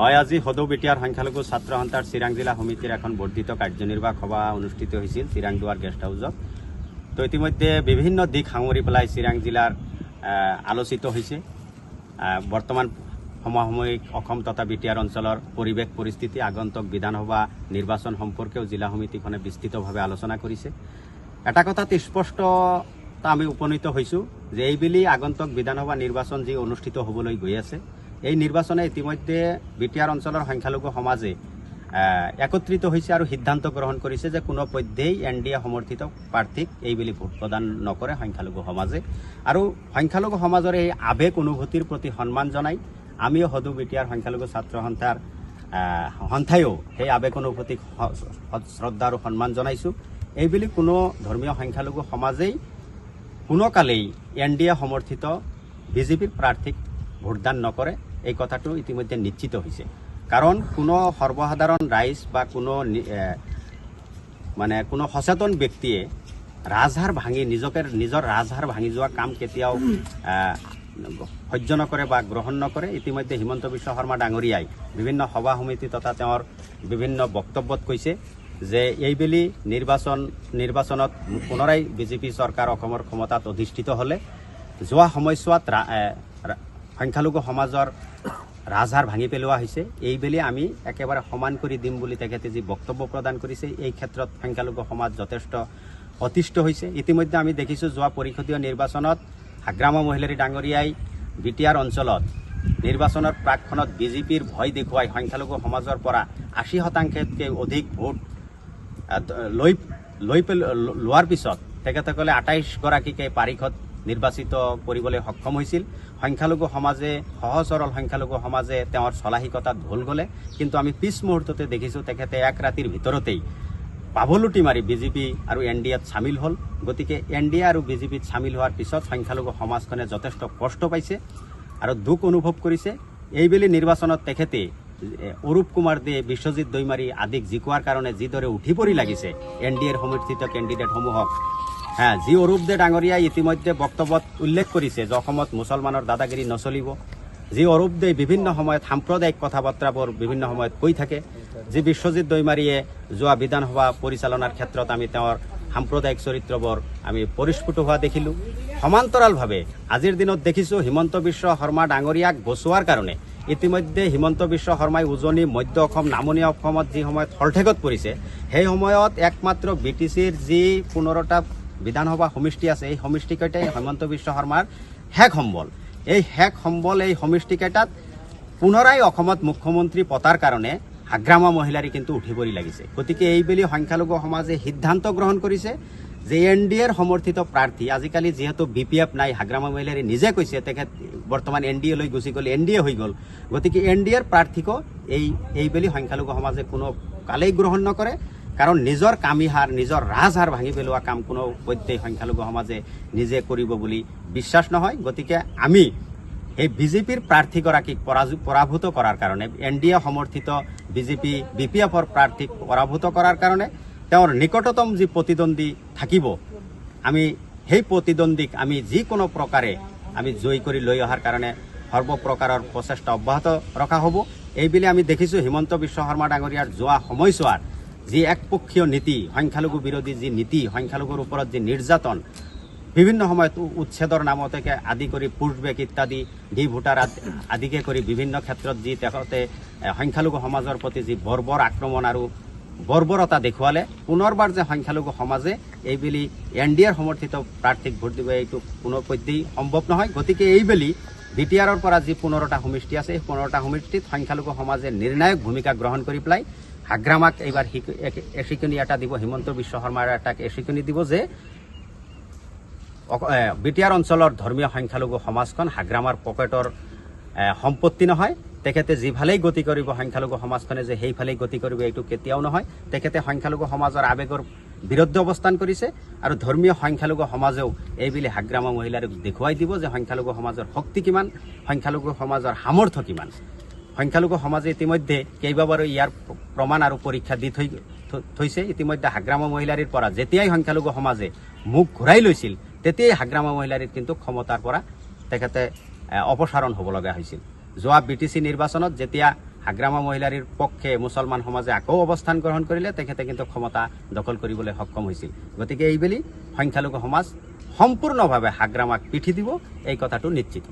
হয়, আজি সদৌ বিটিয়াৰ সংখ্যালঘু ছাত্ৰ সন্থাৰ চিৰাং জিলা সমিতিৰ এখন বৰ্ধিত কাৰ্যনিৰ্বাহক সভা অনুষ্ঠিত হৈছিল চিৰাং দুৱাৰ গেষ্ট হাউচত। তো ইতিমধ্যে বিভিন্ন দিশ সাঙুৰি পেলাই চিৰাং জিলাৰ আলোচিত হৈছে। বৰ্তমান সমসাময়িক অসম তথা বিটিয়াৰ অঞ্চলৰ পৰিৱেশ পৰিস্থিতি, আগন্তুক বিধানসভা নিৰ্বাচন সম্পৰ্কেও জিলা সমিতিখনে বিস্তৃতভাৱে আলোচনা কৰিছে। এটা কথাত স্পষ্টতা আমি উপনীত হৈছোঁ যে এইবেলি আগন্তুক বিধানসভা নিৰ্বাচন যি অনুষ্ঠিত হ'বলৈ গৈ আছে, এই নিৰ্বাচনে ইতিমধ্যে বিটিয়াৰ অঞ্চলৰ সংখ্যালঘু সমাজে একত্ৰিত হৈছে আৰু সিদ্ধান্ত গ্ৰহণ কৰিছে যে কোনো পধ্যেই NDA সমৰ্থিত প্ৰাৰ্থীক এইবেলি ভোট প্ৰদান নকৰে সংখ্যালঘু সমাজে। আৰু সংখ্যালঘু সমাজৰ এই আৱেগ অনুভূতিৰ প্ৰতি সন্মান জনাই আমিও সদৌ বিটিয়াৰ সংখ্যালঘু ছাত্ৰ সন্থায়ো সেই আৱেগ অনুভূতিক শ্ৰদ্ধা আৰু সন্মান জনাইছোঁ। এইবেলি কোনো ধৰ্মীয় সংখ্যালঘু সমাজেই কোনো কালেই NDA সমৰ্থিত বিজেপিৰ প্ৰাৰ্থীক ভোটদান নকৰে, এই কথাটো ইতিমধ্যে নিশ্চিত হৈছে। কাৰণ কোনো সৰ্বসাধাৰণ ৰাইজ বা কোনো সচেতন ব্যক্তিয়ে ৰাজহাৰ ভাঙি নিজৰ ৰাজহাৰ ভাঙি যোৱা কাম কেতিয়াও সহ্য নকৰে বা গ্ৰহণ নকৰে। ইতিমধ্যে হিমন্ত বিশ্ব শৰ্মা ডাঙৰীয়াই বিভিন্ন সভা সমিতি তথা তেওঁৰ বিভিন্ন বক্তব্যত কৈছে যে এইবেলি নিৰ্বাচনত পুনৰাই বিজেপি চৰকাৰ অসমৰ ক্ষমতাত অধিষ্ঠিত হ'লে যোৱা সময়ছোৱাত সংখ্যালঘু সমাজৰ ৰাজহাৰ ভাঙি পেলোৱা হৈছে, এইবেলি আমি একেবাৰে সমান কৰি দিম বুলি তেখেতে যি বক্তব্য প্ৰদান কৰিছে, এই ক্ষেত্ৰত সংখ্যালঘু সমাজ যথেষ্ট অতিষ্ঠ হৈছে। ইতিমধ্যে আমি দেখিছোঁ যোৱা পৰিষদীয় নিৰ্বাচনত হাগ্ৰাম মহিলাৰী ডাঙৰীয়াই বিটিয়াৰ অঞ্চলত নিৰ্বাচনৰ প্ৰাকখনত বিজেপিৰ ভয় দেখুৱাই সংখ্যালঘু সমাজৰ পৰা 80শতাংশতকৈ অধিক ভোট লোৱাৰ পিছত তেখেতসকলে 28গৰাকীকে পাৰিষদ নিৰ্বাচিত কৰিবলৈ সক্ষম হৈছিল। সংখ্যালঘু সমাজে, সহজ সৰল সংখ্যালঘু সমাজে তেওঁৰ চলাহিকতাত ভুল গ'লে, কিন্তু আমি পিছ মুহূৰ্ততে দেখিছোঁ তেখেতে এক ৰাতিৰ ভিতৰতেই পাভলুটি মাৰি বিজেপি আৰু NDAত চামিল হ'ল। গতিকে NDA আৰু বিজেপিত চামিল হোৱাৰ পিছত সংখ্যালঘু সমাজখনে যথেষ্ট কষ্ট পাইছে আৰু দুখ অনুভৱ কৰিছে। এইবেলি নিৰ্বাচনত তেখেতে অৰূপ কুমাৰ দে, বিশ্বজিৎ দৈমাৰী আদিক জিকোৱাৰ কাৰণে যিদৰে উঠি পৰি লাগিছে NDAৰ সমৰ্থিত কেণ্ডিডেটসমূহক, যি অৰূপ দে ডাঙৰীয়াই ইতিমধ্যে বক্তব্যত উল্লেখ কৰিছে যে অসমত মুছলমানৰ দাদাগিৰি নচলিব, যি অৰূপ দে বিভিন্ন সময়ত সাম্প্ৰদায়িক কথা বাৰ্তাবোৰ বিভিন্ন সময়ত কৈ থাকে, যি বিশ্বজিৎ দৈমাৰীয়ে যোৱা বিধানসভা পৰিচালনাৰ ক্ষেত্ৰত আমি তেওঁৰ সাম্প্ৰদায়িক চৰিত্ৰবোৰ আমি পৰিস্ফুট হোৱা দেখিলোঁ। সমান্তৰালভাৱে আজিৰ দিনত দেখিছোঁ হিমন্ত বিশ্ব শৰ্মা ডাঙৰীয়াক বচোৱাৰ কাৰণে ইতিমধ্যে হিমন্ত বিশ্ব শৰ্মাই উজনি মধ্য অসম, নামনি অসমত যি সময়ত হলঠেকত পৰিছে, সেই সময়ত একমাত্ৰ BTCৰ যি 15টা বিধানসভা সমষ্টি আছে, এই সমষ্টিকেইটাই হিমন্ত বিশ্ব শৰ্মাৰ শেষ সম্বল। এই শেষ সম্বল এই সমষ্টিকেইটাত পুনৰাই অসমত মুখ্যমন্ত্ৰী পতাৰ কাৰণে হাগ্ৰামা মহিলাৰী কিন্তু উঠি পৰি লাগিছে। গতিকে এইবেলি সংখ্যালঘু সমাজে সিদ্ধান্ত গ্ৰহণ কৰিছে যে NDAৰ সমৰ্থিত প্ৰাৰ্থী, আজিকালি যিহেতু BPF নাই, হাগ্ৰামা মহিলাৰী নিজে কৈছে তেখেত বৰ্তমান NDA লৈ গুচি গ'ল, NDA হৈ গ'ল। গতিকে NDAৰ প্ৰাৰ্থীকো এইবেলি সংখ্যালঘু সমাজে কোনো কালেই গ্ৰহণ নকৰে। কাৰণ নিজৰ কামিহাৰ, নিজৰ ৰাজহাৰ ভাঙি পেলোৱা কাম কোনো পধ্যেই সংখ্যালঘু সমাজে নিজে কৰিব বুলি বিশ্বাস নহয়। গতিকে আমি এই বিজেপিৰ প্ৰাৰ্থীগৰাকীক পৰাভূত কৰাৰ কাৰণে, NDA সমৰ্থিত বিজেপি BPFৰ প্ৰাৰ্থীক পৰাভূত কৰাৰ কাৰণে তেওঁৰ নিকটতম যি প্ৰতিদ্বন্দ্বী থাকিব, আমি সেই প্ৰতিদ্বন্দ্বীক আমি যিকোনো প্ৰকাৰে আমি জয়ী কৰি লৈ অহাৰ কাৰণে সৰ্বপ্ৰকাৰৰ প্ৰচেষ্টা অব্যাহত ৰখা হ'ব। এইবেলি আমি দেখিছোঁ হিমন্ত বিশ্ব শৰ্মা ডাঙৰীয়াৰ যোৱা সময়ছোৱাত যি একপক্ষীয় নীতি, সংখ্যালঘু বিৰোধী যি নীতি, সংখ্যালঘুৰ ওপৰত যি নিৰ্যাতন, বিভিন্ন সময়ত উচ্ছেদৰ নামতে আদি কৰি পুছবেক ইত্যাদি, ডি ভোটাৰ আদিকে কৰি বিভিন্ন ক্ষেত্ৰত যি তেখেতে সংখ্যালঘু সমাজৰ প্ৰতি যি বৰ্বৰ আক্ৰমণ আৰু বৰ্বৰতা দেখুৱালে, পুনৰবাৰ যে সংখ্যালঘু সমাজে এইবেলি NDAৰ সমৰ্থিত প্ৰাৰ্থীক ভোট দিব, এইটো কোনো পধ্যেই সম্ভৱ নহয়। গতিকে এইবেলি বিটিআৰৰ পৰা যি 15টা সমষ্টি আছে, এই 15টা সমষ্টিত সংখ্যালঘু সমাজে নিৰ্ণায়ক ভূমিকা গ্ৰহণ কৰি পেলাই হাগ্ৰামাক এইবাৰ এচিকনি এটা দিব, হিমন্ত বিশ্ব শৰ্মাৰ এটাক এচিকনি দিব যে বিটিআৰ অঞ্চলৰ ধৰ্মীয় সংখ্যালঘু সমাজখন হাগ্ৰামাৰ পকেটৰ সম্পত্তি নহয়। তেখেতে যিফালেই গতি কৰিব সংখ্যালঘু সমাজখনে যে সেইফালেই গতি কৰিব, এইটো কেতিয়াও নহয়। তেখেতে সংখ্যালঘু সমাজৰ আৱেগৰ বিৰুদ্ধে অৱস্থান কৰিছে আৰু ধৰ্মীয় সংখ্যালঘু সমাজেও এইবেলি হাগ্ৰামা মহিলাৰীক দেখুৱাই দিব যে সংখ্যালঘু সমাজৰ শক্তি কিমান, সংখ্যালঘু সমাজৰ সামৰ্থ্য কিমান। সংখ্যালঘু সমাজে ইতিমধ্যে কেইবাবাৰো ইয়াৰ প্ৰমাণ আৰু পৰীক্ষা দি থৈছে। ইতিমধ্যে হাগ্ৰামা মহিলাৰীৰ পৰা যেতিয়াই সংখ্যালঘু সমাজে মুখ ঘূৰাই লৈছিল, তেতিয়াই হাগ্ৰামা মহিলাৰীৰ কিন্তু ক্ষমতাৰ পৰা তেখেতে অপসাৰণ হ'ব লগা হৈছিল। যোৱা BTC নিৰ্বাচনত যেতিয়া হাগ্ৰামা মহিলাৰীৰ পক্ষে মুছলমান সমাজে আকৌ অৱস্থান গ্ৰহণ কৰিলে তেখেতে কিন্তু ক্ষমতা দখল কৰিবলৈ সক্ষম হৈছিল। গতিকে এইবেলি সংখ্যালঘু সমাজ সম্পূৰ্ণভাৱে হাগ্ৰামাক পিঠি দিব, এই কথাটো নিশ্চিত।